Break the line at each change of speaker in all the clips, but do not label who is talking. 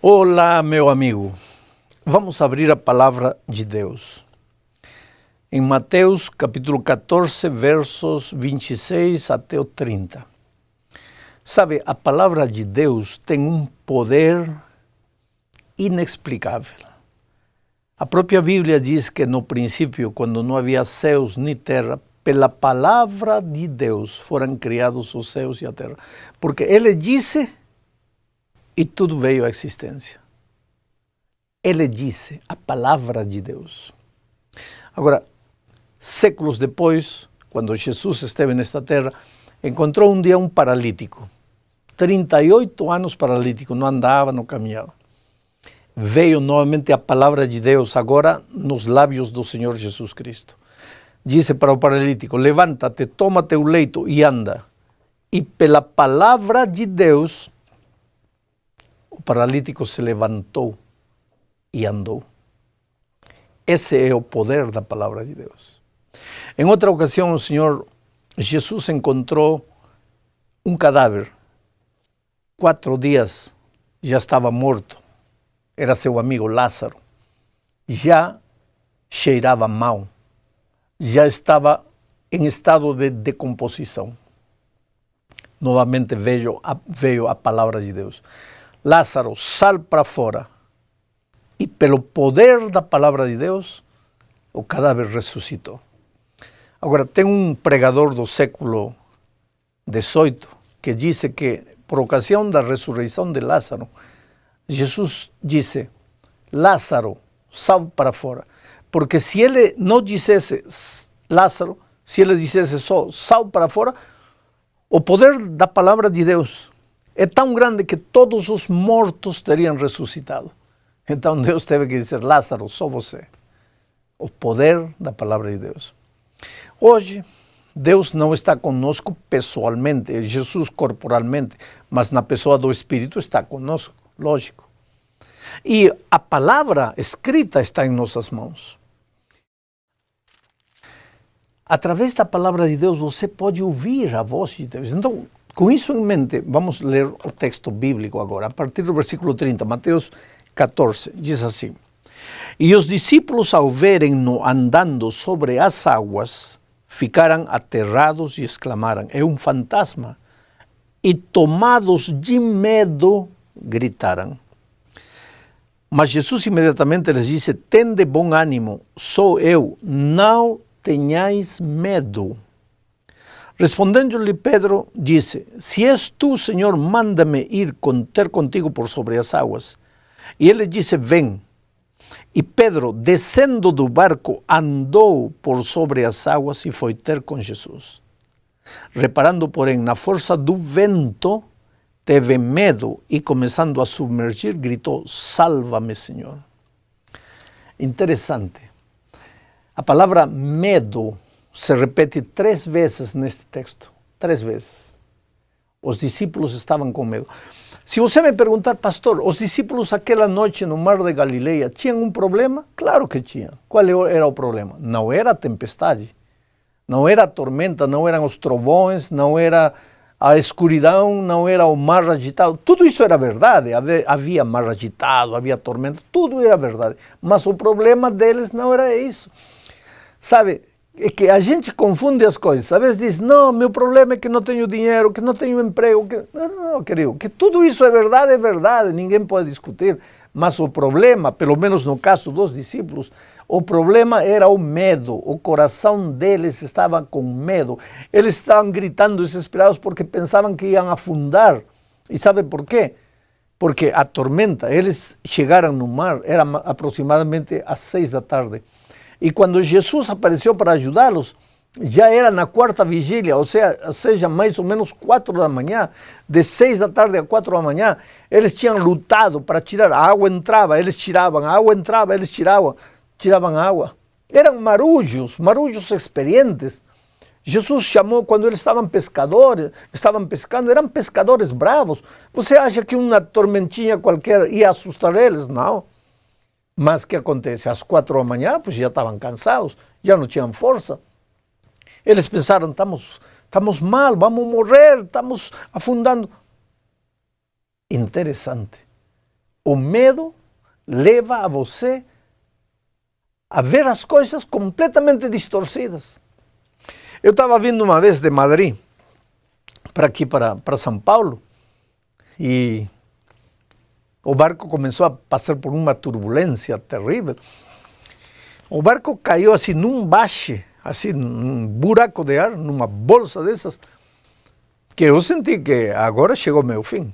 Olá, meu amigo. Vamos abrir a palavra de Deus. Em Mateus capítulo 14, versos 26 até o 30. Sabe, a palavra de Deus tem um poder inexplicável. A própria Bíblia diz que no princípio, quando não havia céus nem terra, pela palavra de Deus foram criados os céus e a terra. Porque Ele disse e tudo veio à existência. Ele disse, a palavra de Deus. Agora, séculos depois, quando Jesus esteve nesta terra, encontrou um dia um paralítico. 38 anos paralítico, não andava, não caminhava. Veio novamente a palavra de Deus, agora nos lábios do Senhor Jesus Cristo. Disse para o paralítico, levanta-te, toma teu leito e anda. E pela palavra de Deus, o paralítico se levantou e andou. Esse é o poder da palavra de Deus. Em outra ocasião, o Senhor Jesus encontrou um cadáver. 4 dias já estava morto. Era seu amigo Lázaro. Já cheirava mal. Já estava em estado de decomposição. Novamente veio a palavra de Deus. Lázaro, sal para fora. E pelo poder da palavra de Deus, o cadáver ressuscitou. Agora, tem um pregador do século XVIII que disse que, por ocasião da ressurreição de Lázaro, Jesus disse, Lázaro, sal para fora. Porque se ele não dissesse Lázaro, se ele dissesse só sal para fora, o poder da palavra de Deus é tão grande que todos os mortos teriam ressuscitado. Então Deus teve que dizer, Lázaro, só você. O poder da palavra de Deus. Hoje, Deus não está conosco pessoalmente, Jesus corporalmente, mas na pessoa do Espírito está conosco, lógico. E a palavra escrita está em nossas mãos. Através da palavra de Deus, você pode ouvir a voz de Deus. Então, com isso em mente, vamos ler o texto bíblico agora, a partir do versículo 30, Mateus 14, diz assim, e os discípulos ao verem-no andando sobre as águas, ficaram aterrados e exclamaram, é um fantasma. E tomados de medo, gritaram. Mas Jesus imediatamente lhes disse, tende bom ânimo, sou eu, não tenhais medo. Respondendo-lhe Pedro, disse, se és tu, Senhor, manda-me ir ter contigo por sobre as águas. E ele disse, vem. E Pedro, descendo do barco, andou por sobre as águas e foi ter com Jesus. Reparando, porém, na força do vento, teve medo e, começando a submergir, gritou, salva-me, Senhor. Interessante. A palavra medo se repete 3 vezes neste texto. 3 vezes. Os discípulos estavam com medo. Se você me perguntar, pastor, os discípulos aquela noite no mar de Galileia tinham um problema? Claro que tinham. Qual era o problema? Não era a tempestade, não era a tormenta, não eram os trovões, não era a escuridão, não era o mar agitado. Tudo isso era verdade. Havia mar agitado, havia tormenta, tudo era verdade. Mas o problema deles não era isso. Sabe, é que a gente confunde as coisas. Às vezes diz, não, meu problema é que não tenho dinheiro, que não tenho emprego. Não, querido, que tudo isso é verdade, ninguém pode discutir. Mas o problema, pelo menos no caso dos discípulos, o problema era o medo. O coração deles estava com medo. Eles estavam gritando desesperados porque pensavam que iam afundar. E sabe por quê? Porque a tormenta, eles chegaram no mar, era aproximadamente às 6 da tarde. E quando Jesus apareceu para ajudá-los, já era na 4ª vigília, ou seja, mais ou menos 4 da manhã, de 6 da tarde a 4 da manhã, eles tinham lutado para tirar, a água entrava, eles tiravam, a água entrava, eles tiravam a água. Eram marujos experientes. Jesus chamou, quando eles estavam pescando, eram pescadores bravos. Você acha que uma tormentinha qualquer ia assustar eles? Não. Mas o que acontece? Às 4 da manhã, já estavam cansados, já não tinham força. Eles pensaram, estamos mal, vamos morrer, estamos afundando. Interessante. O medo leva a você a ver as coisas completamente distorcidas. Eu estava vindo uma vez de Madrid para aqui, para São Paulo, e o barco começou a passar por uma turbulência terrível. O barco caiu assim num bache, assim, num buraco de ar, numa bolsa dessas, que eu senti que agora chegou o meu fim.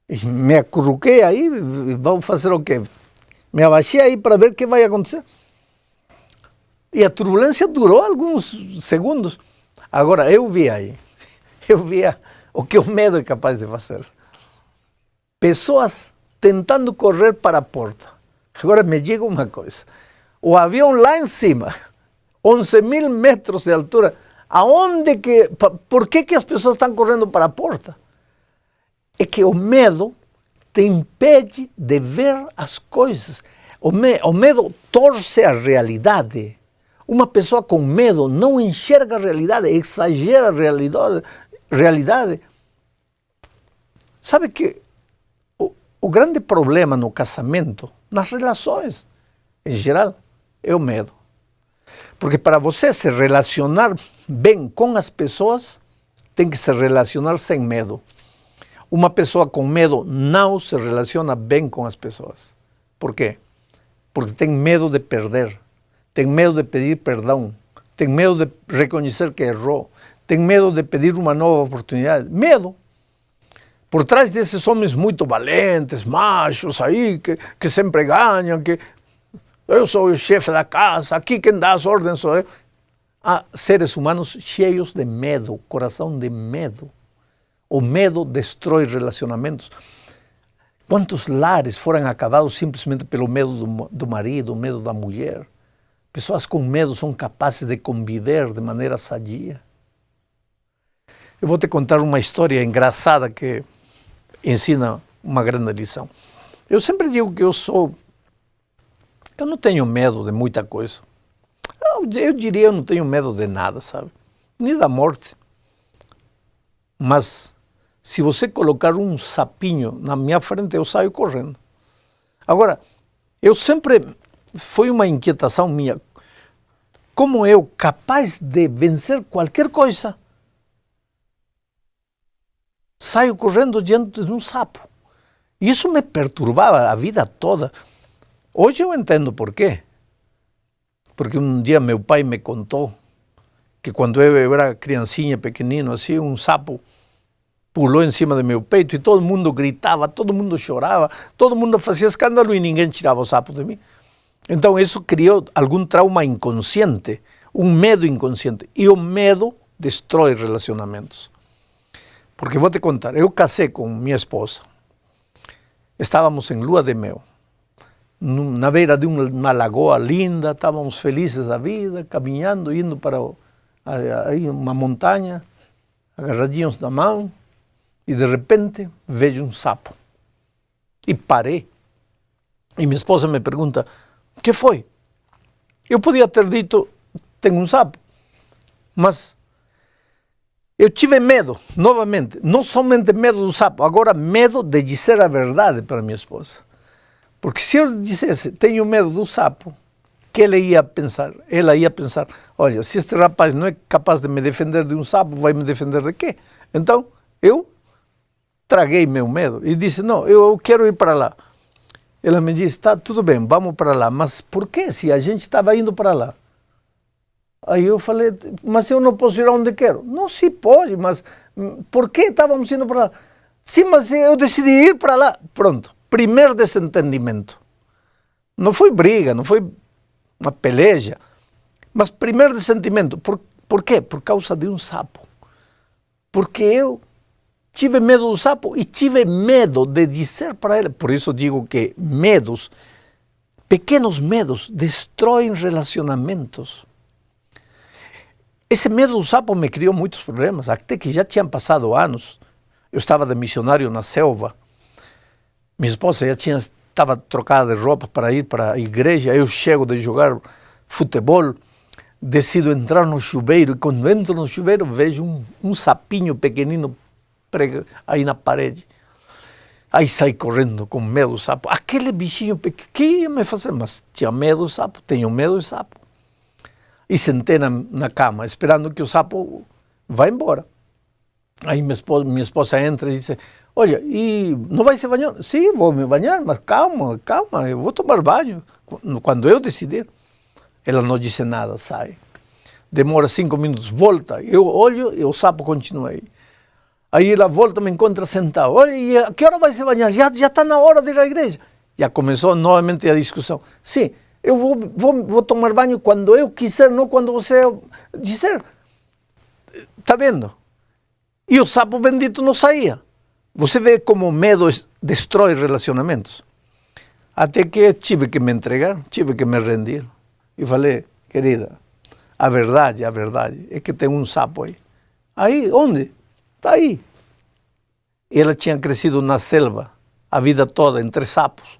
E me acurruquei aí, vou fazer o quê? Me abaixei aí para ver o que vai acontecer. E a turbulência durou alguns segundos. Agora, eu via o que o medo é capaz de fazer. Pessoas tentando correr para a porta. Agora me diga uma coisa. O avião lá em cima, 11.000 metros de altura, por que as pessoas estão correndo para a porta? É que o medo te impede de ver as coisas. O medo torce a realidade. Uma pessoa com medo não enxerga a realidade, exagera a realidade. Sabe que o grande problema no casamento, nas relações em geral, é o medo. Porque para você se relacionar bem com as pessoas, tem que se relacionar sem medo. Uma pessoa com medo não se relaciona bem com as pessoas. Por quê? Porque tem medo de perder, tem medo de pedir perdão, tem medo de reconhecer que errou, tem medo de pedir uma nova oportunidade. Medo. Por trás desses homens muito valentes, machos aí, que sempre ganham, que eu sou o chefe da casa, aqui quem dá as ordens sou eu. Há seres humanos cheios de medo, coração de medo. O medo destrói relacionamentos. Quantos lares foram acabados simplesmente pelo medo do marido, o medo da mulher? Pessoas com medo são capazes de conviver de maneira sadia. Eu vou te contar uma história engraçada que ensina uma grande lição. Eu sempre digo que eu não tenho medo de muita coisa. Eu diria que eu não tenho medo de nada, sabe? Nem da morte. Mas se você colocar um sapinho na minha frente, eu saio correndo. Agora, eu sempre... Foi uma inquietação minha. Como eu, capaz de vencer qualquer coisa, saio correndo diante de um sapo. Isso me perturbava a vida toda. Hoje eu entendo por quê. Porque um dia meu pai me contou que quando eu era criancinha, pequenino, assim, um sapo pulou em cima do meu peito e todo mundo gritava, todo mundo chorava, todo mundo fazia escândalo e ninguém tirava o sapo de mim. Então isso criou algum trauma inconsciente, um medo inconsciente. E o medo destrói relacionamentos. Porque vou te contar, eu casei com minha esposa. Estávamos em lua de mel, na beira de uma lagoa linda, estávamos felizes da vida, caminhando, indo para uma montanha, agarradinhos na mão, e de repente vejo um sapo. E parei. E minha esposa me pergunta, o que foi? Eu podia ter dito, tem um sapo. Mas eu tive medo, novamente, não somente medo do sapo, agora medo de dizer a verdade para minha esposa. Porque se eu dissesse, tenho medo do sapo, que ela ia pensar? Ela ia pensar, olha, se este rapaz não é capaz de me defender de um sapo, vai me defender de quê? Então, eu traguei meu medo e disse, não, eu quero ir para lá. Ela me disse, tá, tudo bem, vamos para lá. Mas por que se a gente estava indo para lá? Aí eu falei, mas eu não posso ir onde quero. Não se pode, mas por que estávamos indo para lá? Sim, mas eu decidi ir para lá. Pronto, primeiro desentendimento. Não foi briga, não foi uma peleja, mas primeiro desentendimento. Por quê? Por causa de um sapo. Porque eu tive medo do sapo e tive medo de dizer para ele. Por isso digo que medos, pequenos medos, destroem relacionamentos. Esse medo do sapo me criou muitos problemas, até que já tinham passado anos. Eu estava de missionário na selva. Minha esposa já estava trocada de roupa para ir para a igreja. Eu chego de jogar futebol, decido entrar no chuveiro. E quando entro no chuveiro, vejo um sapinho pequenino aí na parede. Aí saí correndo com medo do sapo. Aquele bichinho pequeno, que ia me fazer? Mas tinha medo do sapo, tenho medo do sapo. E sentei na cama, esperando que o sapo vá embora. Aí minha esposa entra e diz, olha, e não vai se banhar? Sim, vou me banhar, mas calma, eu vou tomar banho. Quando eu decidir. Ela não disse nada, sai. Demora 5 minutos, volta. Eu olho e o sapo continua aí. Aí ela volta, me encontra sentado. Olha, e a que hora vai se banhar? Já está na hora de ir à igreja. Já começou novamente a discussão. Sim, eu vou tomar banho quando eu quiser, não quando você disser. Está vendo? E o sapo bendito não saía. Você vê como o medo destrói relacionamentos. Até que tive que me entregar, tive que me rendir. E falei, querida, a verdade é que tem um sapo aí. Aí, onde? Está aí. Ela tinha crescido na selva a vida toda, entre sapos.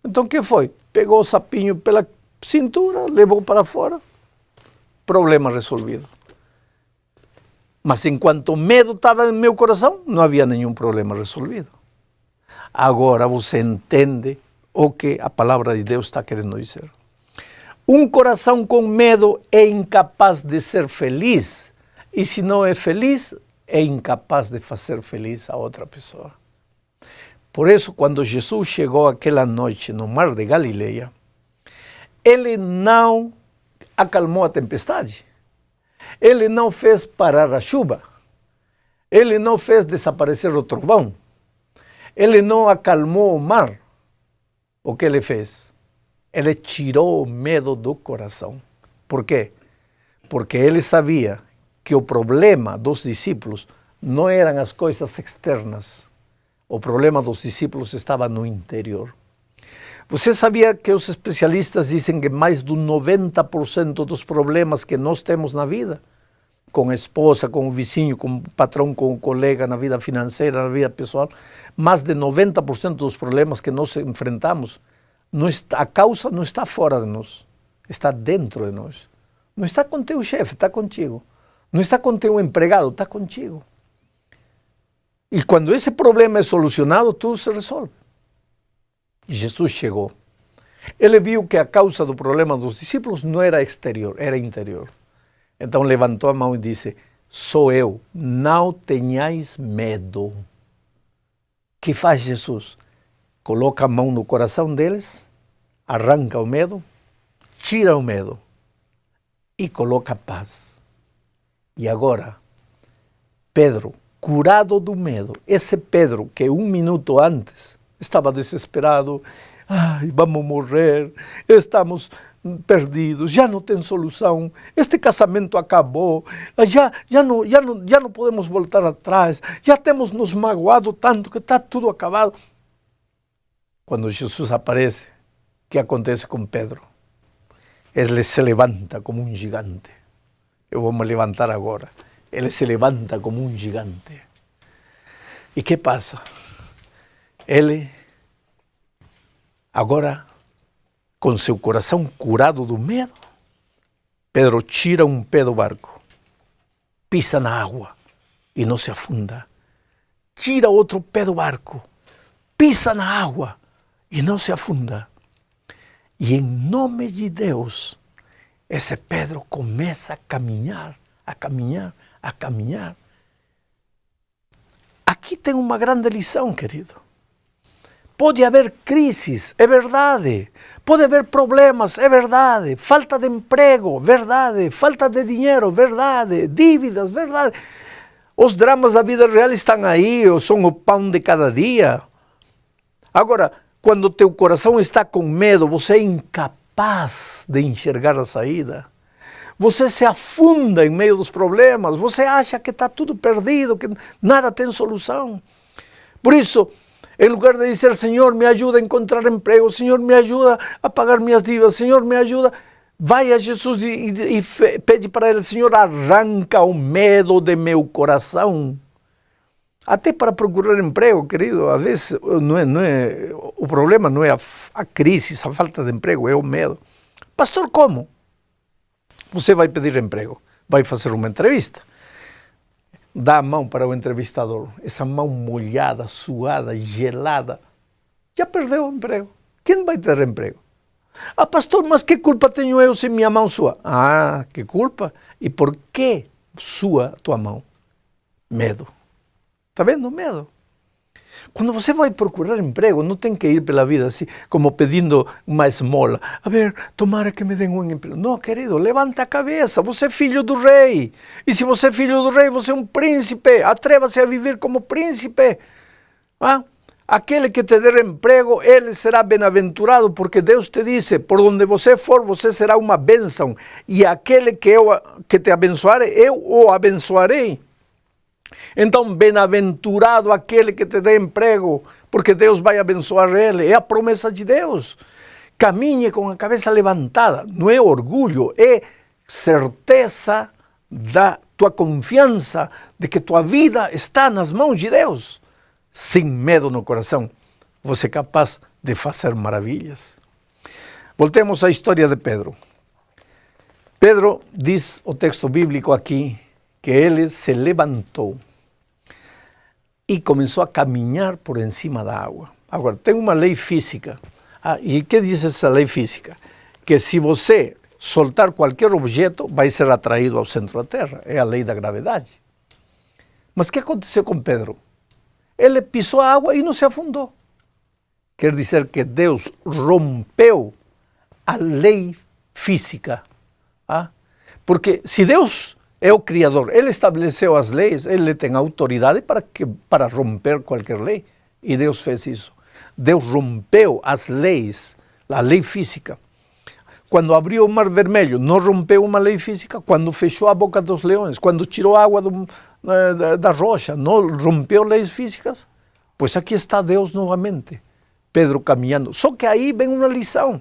Então o que foi? Pegou o sapinho pela cintura, levou para fora. Problema resolvido. Mas enquanto o medo estava no meu coração, não havia nenhum problema resolvido. Agora você entende o que a palavra de Deus está querendo dizer. Um coração com medo é incapaz de ser feliz. E se não é feliz, é incapaz de fazer feliz a outra pessoa. Por isso, quando Jesus chegou aquela noite no mar de Galileia, ele não acalmou a tempestade. Ele não fez parar a chuva. Ele não fez desaparecer o trovão. Ele não acalmou o mar. O que ele fez? Ele tirou o medo do coração. Por quê? Porque ele sabia que o problema dos discípulos não eram as coisas externas. O problema dos discípulos estava no interior. Você sabia que os especialistas dizem que mais do 90% dos problemas que nós temos na vida, com a esposa, com o vizinho, com o patrão, com o colega, na vida financeira, na vida pessoal, mais de 90% dos problemas que nós enfrentamos, a causa não está fora de nós, está dentro de nós. Não está com teu chefe, está contigo. Não está com teu empregado, está contigo. E quando esse problema é solucionado, tudo se resolve. Jesus chegou. Ele viu que a causa do problema dos discípulos não era exterior, era interior. Então levantou a mão e disse, sou eu, não tenhais medo. O que faz Jesus? Coloca a mão no coração deles, arranca o medo, tira o medo e coloca paz. E agora, Pedro, curado do medo, esse Pedro que 1 minuto antes estava desesperado, ai, vamos morrer, estamos perdidos, já não tem solução, este casamento acabou, já não podemos voltar atrás, já temos nos magoado tanto que está tudo acabado. Quando Jesus aparece, o que acontece com Pedro? Ele se levanta como um gigante. Eu vou me levantar agora. Ele se levanta como um gigante. E que passa? Ele, agora, com seu coração curado do medo, Pedro tira um pé do barco, pisa na água e não se afunda. Tira outro pé do barco, pisa na água e não se afunda. E em nome de Deus, esse Pedro começa a caminhar, a caminhar, a caminhar. Aqui tem uma grande lição, querido. Pode haver crises, é verdade. Pode haver problemas, é verdade. Falta de emprego, verdade. Falta de dinheiro, verdade. Dívidas, verdade. Os dramas da vida real estão aí, são o pão de cada dia. Agora, quando teu coração está com medo, você é incapaz de enxergar a saída. Você se afunda em meio dos problemas. Você acha que está tudo perdido, que nada tem solução. Por isso, em lugar de dizer, Senhor, me ajuda a encontrar emprego, Senhor, me ajuda a pagar minhas dívidas, Senhor, me ajuda, vai a Jesus e pede para Ele, Senhor, arranca o medo de meu coração. Até para procurar emprego, querido, às vezes o problema não é a crise, a falta de emprego, é o medo. Pastor, como? Você vai pedir emprego, vai fazer uma entrevista. dá a mão para o entrevistador, essa mão molhada, suada, gelada, já perdeu o emprego. Quem vai ter emprego? Ah, pastor, mas que culpa tenho eu se minha mão sua? Ah, que culpa? E por que sua tua mão? Medo. Está vendo? Medo. Quando você vai procurar emprego, não tem que ir pela vida assim, como pedindo uma esmola. A ver, tomara que me den um emprego. Não, querido, levanta a cabeça, você é filho do rei. E se você é filho do rei, você é um príncipe. Atreva-se a viver como príncipe. Ah? Aquele que te der emprego, ele será bem-aventurado, porque Deus te disse, por onde você for, você será uma bênção. E aquele que te abençoar, eu o abençoarei. Então, bem-aventurado aquele que te dê emprego, porque Deus vai abençoar ele. É a promessa de Deus. Caminhe com a cabeça levantada. Não é orgulho, é certeza da tua confiança de que tua vida está nas mãos de Deus. Sem medo no coração, você é capaz de fazer maravilhas. Voltemos à história de Pedro. Pedro, diz o texto bíblico aqui, que ele se levantou e começou a caminhar por cima da água. Agora, tem uma lei física. E o que diz essa lei física? Que se você soltar qualquer objeto, vai ser atraído ao centro da Terra. É a lei da gravidade. Mas o que aconteceu com Pedro? Ele pisou a água e não se afundou. Quer dizer que Deus rompeu a lei física. Porque se Deus é o Criador, Ele estabeleceu as leis, Ele tem autoridade para romper qualquer lei. E Deus fez isso. Deus rompeu as leis, a lei física. Quando abriu o Mar Vermelho, não rompeu uma lei física. Quando fechou a boca dos leões, quando tirou a água da rocha, não rompeu leis físicas? Pois aqui está Deus novamente, Pedro caminhando. Só que aí vem uma lição.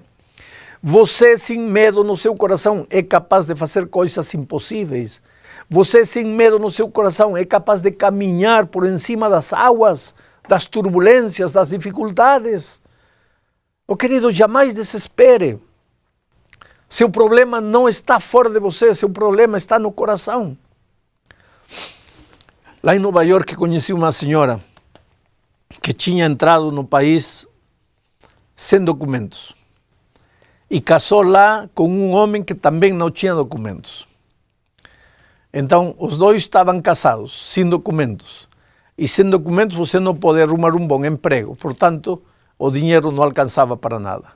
Você, sem medo no seu coração, é capaz de fazer coisas impossíveis. Você, sem medo no seu coração, é capaz de caminhar por cima das águas, das turbulências, das dificuldades. Oh, querido, jamais desespere. Seu problema não está fora de você, seu problema está no coração. Lá em Nova York, conheci uma senhora que tinha entrado no país sem documentos. E casou lá com um homem que também não tinha documentos. Então, os dois estavam casados, sem documentos. E sem documentos você não pode arrumar um bom emprego. Portanto, o dinheiro não alcançava para nada.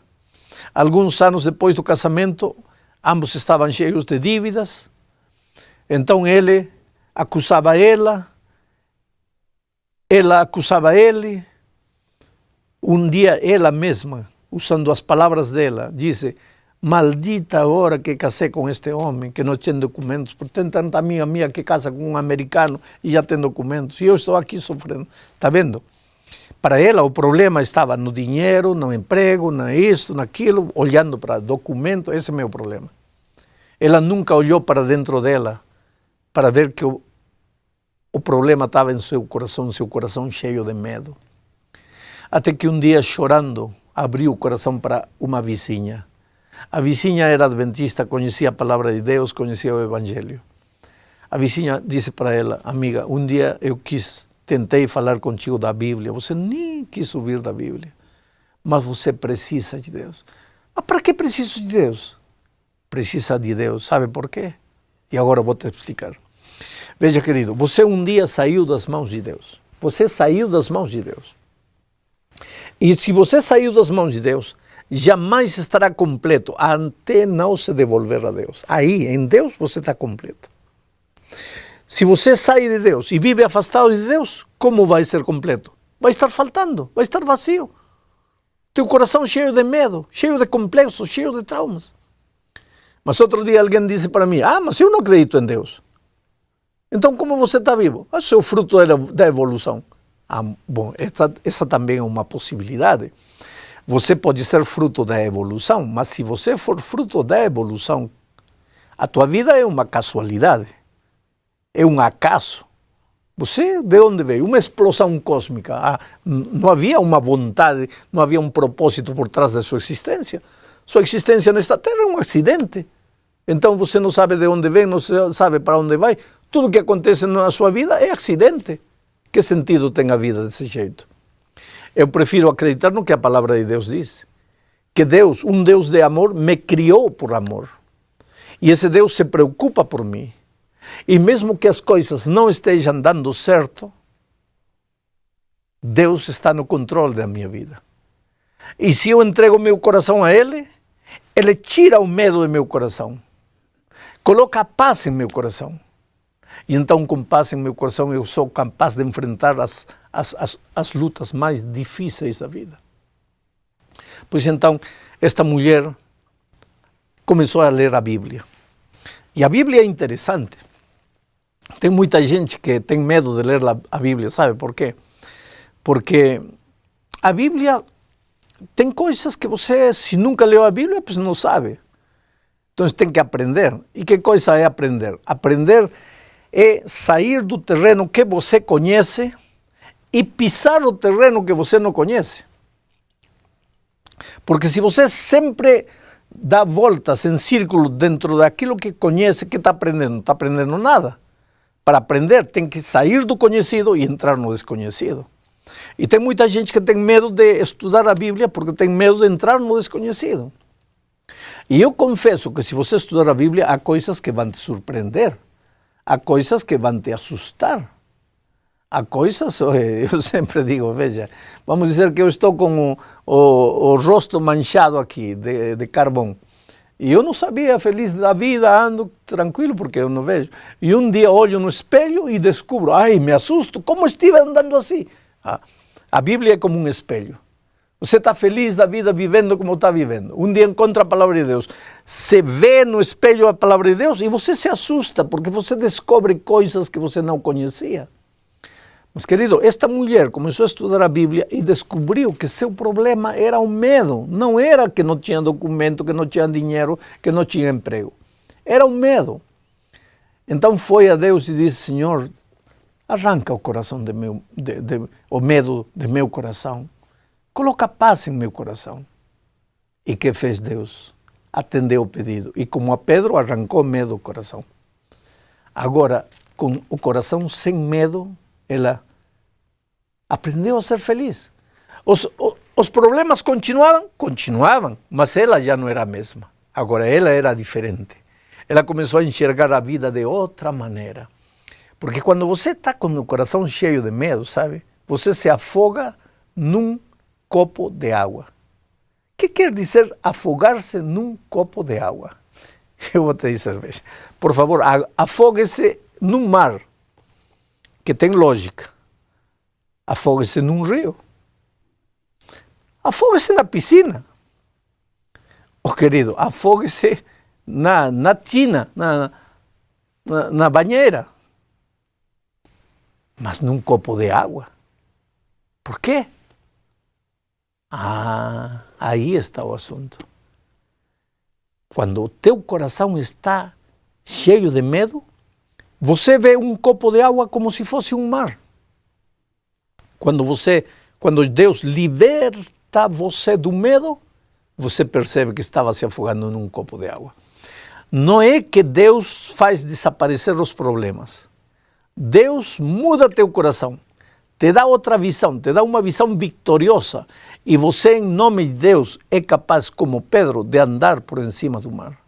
Alguns anos depois do casamento, ambos estavam cheios de dívidas. Então, ele acusava ela acusava ele. Um dia, ela mesma, usando as palavras dela, disse: maldita hora que casei com este homem que não tinha documentos, porque tem tanta amiga minha que casa com um americano e já tem documentos, e eu estou aqui sofrendo. Está vendo? Para ela o problema estava no dinheiro, no emprego, nisso, naquilo, olhando para documento. Esse é o meu problema. Ela nunca olhou para dentro dela para ver que o problema estava em seu coração cheio de medo. Até que um dia, chorando, abriu o coração para uma vizinha. A vizinha era adventista, conhecia a palavra de Deus, conhecia o Evangelho. A vizinha disse para ela: amiga, um dia eu tentei falar contigo da Bíblia, você nem quis ouvir da Bíblia, mas você precisa de Deus. Mas para que preciso de Deus? Precisa de Deus, sabe por quê? E agora vou te explicar. Veja, querido, você um dia saiu das mãos de Deus. Você saiu das mãos de Deus. E se você saiu das mãos de Deus, jamais estará completo até não se devolver a Deus. Aí, em Deus, você está completo. Se você sai de Deus e vive afastado de Deus, como vai ser completo? Vai estar faltando, vai estar vazio. Teu coração cheio de medo, cheio de complexos, cheio de traumas. Mas outro dia alguém disse para mim: mas eu não acredito em Deus. Então como você está vivo? Isso é o fruto da evolução. Bom, essa também é uma possibilidade. Você pode ser fruto da evolução, mas se você for fruto da evolução, a tua vida é uma casualidade. É um acaso. Você, de onde veio? Uma explosão cósmica. Não havia uma vontade, não havia um propósito por trás da sua existência. Sua existência nesta terra é um acidente. Então você não sabe de onde vem, não sabe para onde vai. Tudo que acontece na sua vida é acidente. Que sentido tem a vida desse jeito? Eu prefiro acreditar no que a palavra de Deus diz. Que Deus, um Deus de amor, me criou por amor. E esse Deus se preocupa por mim. E mesmo que as coisas não estejam dando certo, Deus está no controle da minha vida. E se eu entrego meu coração a Ele, Ele tira o medo do meu coração. Coloca a paz em meu coração. E então, com paz em meu coração, eu sou capaz de enfrentar as lutas mais difíceis da vida. Pois então, esta mulher começou a ler a Bíblia. E a Bíblia é interessante. Tem muita gente que tem medo de ler a Bíblia, sabe por quê? Porque a Bíblia tem coisas que você, se nunca leu a Bíblia, pues não sabe. Então tem que aprender. E que coisa é aprender? Aprender é sair do terreno que você conhece e pisar o terreno que você não conhece. Porque se você sempre dá voltas em círculo dentro daquilo que conhece, que está aprendendo? Não está aprendendo nada. Para aprender tem que sair do conhecido e entrar no desconhecido. E tem muita gente que tem medo de estudar a Bíblia porque tem medo de entrar no desconhecido. E eu confesso que se você estudar a Bíblia, há coisas que vão te surpreender. Há coisas que vão te assustar. Há coisas, eu sempre digo, veja, vamos dizer que eu estou com o rosto manchado aqui de carvão. E eu não sabia, feliz da vida, ando tranquilo porque eu não vejo. E um dia olho no espelho e descubro, ai, me assusto, como estive andando assim? A Bíblia é como um espelho. Você está feliz da vida vivendo como está vivendo. Um dia encontra a palavra de Deus. Você vê no espelho a palavra de Deus e você se assusta porque você descobre coisas que você não conhecia. Mas, querido, esta mulher começou a estudar a Bíblia e descobriu que seu problema era o medo. Não era que não tinha documento, que não tinha dinheiro, que não tinha emprego. Era o medo. Então foi a Deus e disse, Senhor, arranca o coração o medo de meu coração. Coloca paz em meu coração. E que fez Deus? Atendeu o pedido. E como a Pedro, arrancou o medo do coração. Agora, com o coração sem medo, ela aprendeu a ser feliz. Os problemas continuavam, mas ela já não era a mesma. Agora ela era diferente. Ela começou a enxergar a vida de outra maneira. Porque quando você está com o coração cheio de medo, sabe? Você se afoga num copo de água. O que quer dizer afogar-se num copo de água? Eu vou te dizer, veja. Por favor, afogue-se num mar, que tem lógica. Afogue-se num rio. Afogue-se na piscina. Oh, querido, afogue-se na tina, na banheira. Mas num copo de água. Por quê? Aí está o assunto. Quando o teu coração está cheio de medo, você vê um copo de água como se fosse um mar. Quando Deus liberta você do medo, você percebe que estava se afogando num copo de água. Não é que Deus faz desaparecer os problemas. Deus muda teu coração, te dá outra visão, te dá uma visão vitoriosa. E você, em nome de Deus, é capaz, como Pedro, de andar por cima do mar.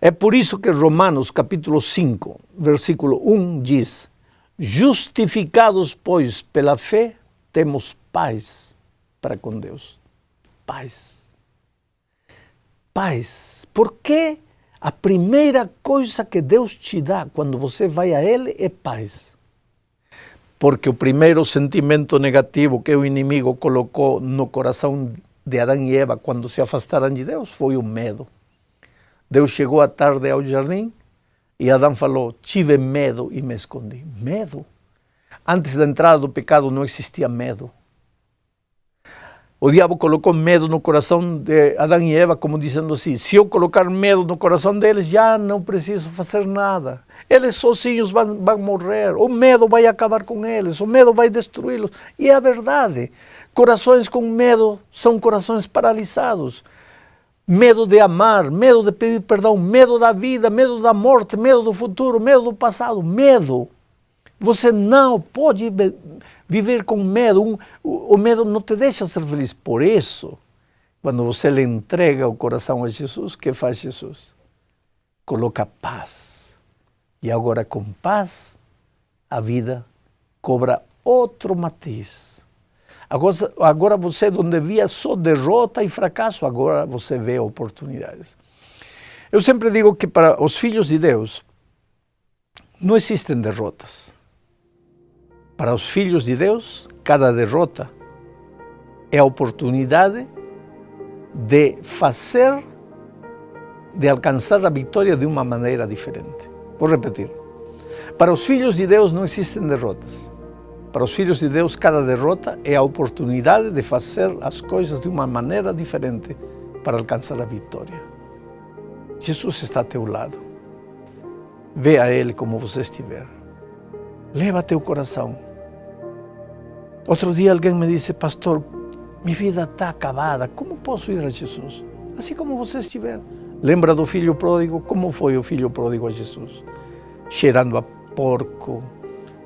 É por isso que Romanos capítulo 5, versículo 1 diz, justificados, pois, pela fé, temos paz para com Deus. Paz. Paz. Porque a primeira coisa que Deus te dá quando você vai a Ele é paz. Porque o primeiro sentimento negativo que o inimigo colocou no coração de Adão e Eva quando se afastaram de Deus foi o medo. Deus chegou à tarde ao jardim e Adão falou, tive medo e me escondi. Medo. Antes da entrada do pecado não existia medo. O diabo colocou medo no coração de Adão e Eva, como dizendo assim, se eu colocar medo no coração deles, já não preciso fazer nada. Eles sozinhos vão morrer, o medo vai acabar com eles, o medo vai destruí-los. E é a verdade, corações com medo são corações paralisados. medo de amar, medo de pedir perdão, medo da vida, medo da morte, medo do futuro, medo do passado, medo. Você não pode viver com medo, o medo não te deixa ser feliz. Por isso, quando você lhe entrega o coração a Jesus, o que faz Jesus? Coloca paz. E agora com paz, a vida cobra outro matiz. Agora você, onde via só derrota e fracasso, agora você vê oportunidades. Eu sempre digo que para os filhos de Deus não existem derrotas. Para os filhos de Deus, cada derrota é a oportunidade de fazer, de alcançar a vitória de uma maneira diferente. Vou repetir. Para os filhos de Deus não existem derrotas. Para os filhos de Deus, cada derrota é a oportunidade de fazer as coisas de uma maneira diferente para alcançar a vitória. Jesus está a teu lado. Vê a Ele como você estiver. Leva teu coração. Outro dia alguém me disse, pastor, minha vida está acabada, como posso ir a Jesus? Assim como você estiver. Lembra do filho pródigo? Como foi o filho pródigo a Jesus? Cheirando a porco,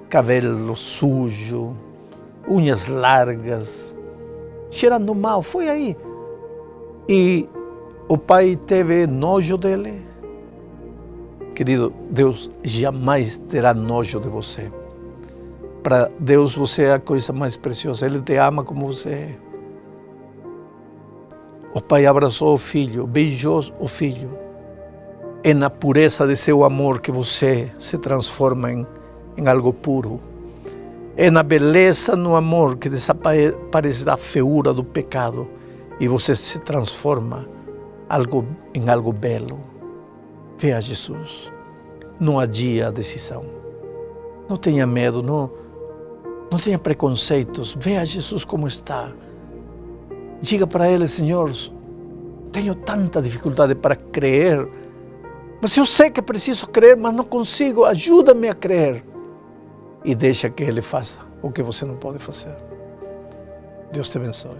cabelo sujo, unhas largas, cheirando mal, foi aí. E o pai teve nojo dele. Querido, Deus jamais terá nojo de você. Para Deus você é a coisa mais preciosa, Ele te ama como você é. O pai abraçou o filho, beijou o filho. É na pureza de seu amor que você se transforma em algo puro. É na beleza, no amor, que desaparece a feiura do pecado e você se transforma em algo belo. Veja Jesus. Não adia a decisão. Não tenha medo, não tenha preconceitos. Veja Jesus como está. Diga para Ele, Senhor, tenho tanta dificuldade para crer, mas eu sei que preciso crer, mas não consigo, ajuda-me a crer. E deixa que Ele faça o que você não pode fazer. Deus te abençoe.